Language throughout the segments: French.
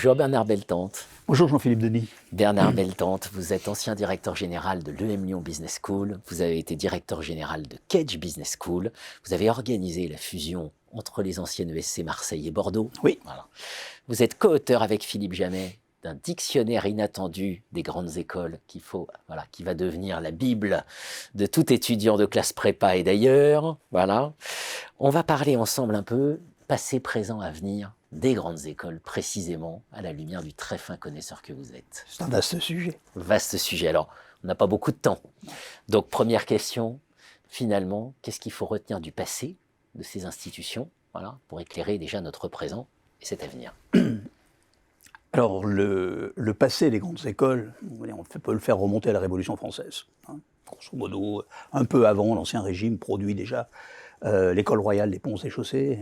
Bonjour Bernard Beltante. Bonjour Jean-Philippe Denis. Bernard Beltante, vous êtes ancien directeur général de l'EM Lyon Business School, vous avez été directeur général de Cage Business School, vous avez organisé la fusion entre les anciennes ESC Marseille et Bordeaux. Oui. Voilà. Vous êtes co-auteur avec Philippe Jamet d'un dictionnaire inattendu des grandes écoles qui va devenir la Bible de tout étudiant de classe prépa et d'ailleurs. Voilà. On va parler ensemble un peu passé, présent, avenir des grandes écoles, précisément à la lumière du très fin connaisseur que vous êtes. C'est un vaste sujet. Vaste sujet. Alors, on n'a pas beaucoup de temps. Donc, première question, finalement, qu'est-ce qu'il faut retenir du passé de ces institutions, voilà, pour éclairer déjà notre présent et cet avenir? Alors, le passé des grandes écoles, on peut le faire remonter à la Révolution française. Grosso modo, un peu avant, l'Ancien Régime produit déjà l'école royale des ponts et chaussées.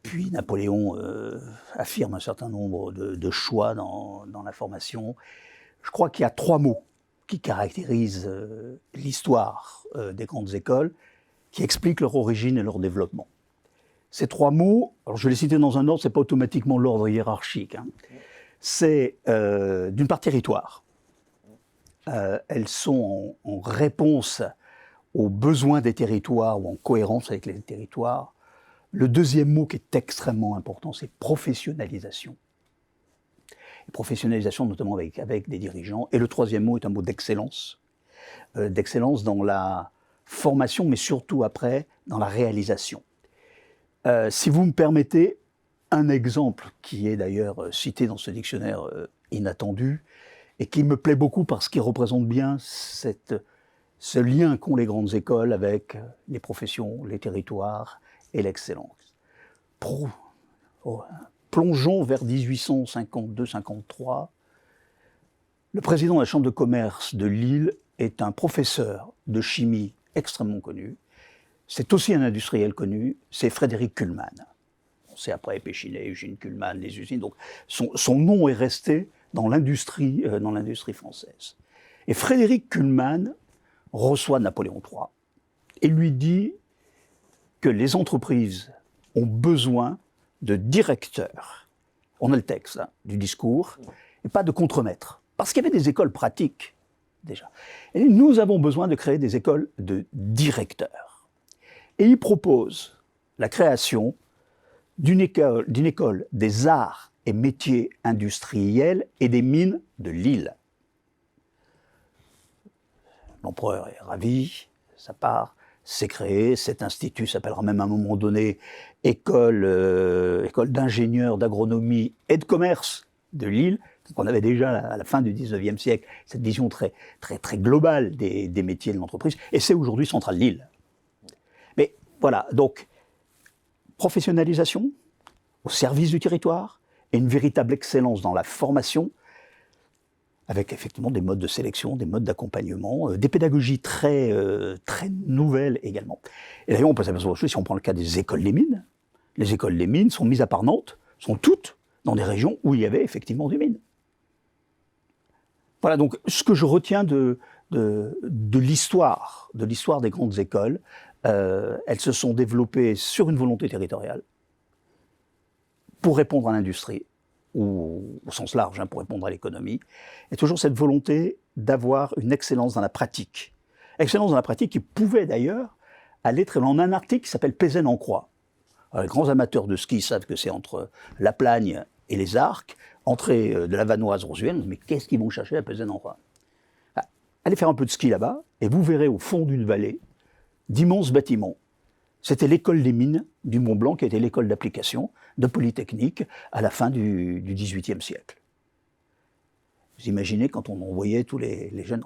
Puis Napoléon affirme un certain nombre de choix dans la formation. Je crois qu'il y a 3 mots qui caractérisent l'histoire des grandes écoles, qui expliquent leur origine et leur développement. Ces 3 mots, alors je vais les citer dans un ordre, ce n'est pas automatiquement l'ordre hiérarchique. C'est d'une part territoire. Elles sont en réponse aux besoins des territoires ou en cohérence avec les territoires. Le deuxième mot qui est extrêmement important, c'est professionnalisation. Et professionnalisation notamment avec des dirigeants. Et le troisième mot est un mot d'excellence. D'excellence dans la formation, mais surtout après, dans la réalisation. Si vous me permettez, un exemple qui est d'ailleurs cité dans ce dictionnaire inattendu, et qui me plaît beaucoup parce qu'il représente bien ce lien qu'ont les grandes écoles avec les professions, les territoires, et l'excellence. Plongeons vers 1852-53. Le président de la Chambre de commerce de Lille est un professeur de chimie extrêmement connu. C'est aussi un industriel connu, c'est Frédéric Kuhlmann. On sait après Péchinet, Eugène Kuhlmann, les usines. Donc son nom est resté dans l'industrie française. Et Frédéric Kuhlmann reçoit Napoléon III et lui dit que les entreprises ont besoin de directeurs. On a le texte du discours, et pas de contremaîtres. Parce qu'il y avait des écoles pratiques, déjà. Et nous avons besoin de créer des écoles de directeurs. Et il propose la création d'une école des arts et métiers industriels et des mines de Lille. L'empereur est ravi, ça part. C'est créé, cet institut s'appellera même à un moment donné école d'ingénieurs, d'agronomie et de commerce de Lille. Donc on avait déjà à la fin du 19e siècle cette vision très, très, très globale des métiers de l'entreprise, et c'est aujourd'hui Centrale Lille. Mais voilà, donc professionnalisation au service du territoire et une véritable excellence dans la formation, avec effectivement des modes de sélection, des modes d'accompagnement, des pédagogies très nouvelles également. Et d'ailleurs, on peut s'apercevoir aussi, si on prend le cas des écoles des mines, les écoles des mines sont mises à part Nantes, sont toutes dans des régions où il y avait effectivement des mines. Voilà, donc ce que je retiens de l'histoire des grandes écoles, elles se sont développées sur une volonté territoriale pour répondre à l'industrie, ou au sens large, pour répondre à l'économie, et toujours cette volonté d'avoir une excellence dans la pratique. Excellence dans la pratique qui pouvait d'ailleurs aller très loin. On a un article qui s'appelle Pézène-en-Croix. Les grands amateurs de ski savent que c'est entre La Plagne et les Arcs, entrée de la Vanoise Rosuelle, mais qu'est-ce qu'ils vont chercher à Pézène-en-Croix? Allez faire un peu de ski là-bas, et vous verrez au fond d'une vallée d'immenses bâtiments. C'était l'école des mines du Mont-Blanc, qui était l'école d'application de Polytechnique à la fin du XVIIIe siècle. Vous imaginez quand on envoyait tous les jeunes,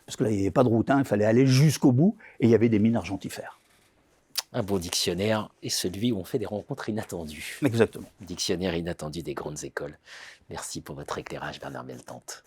parce que là il n'y avait pas de route, il fallait aller jusqu'au bout, et il y avait des mines argentifères. Un beau dictionnaire, et celui où on fait des rencontres inattendues. Exactement. Dictionnaire inattendu des grandes écoles. Merci pour votre éclairage, Bernard Beltante.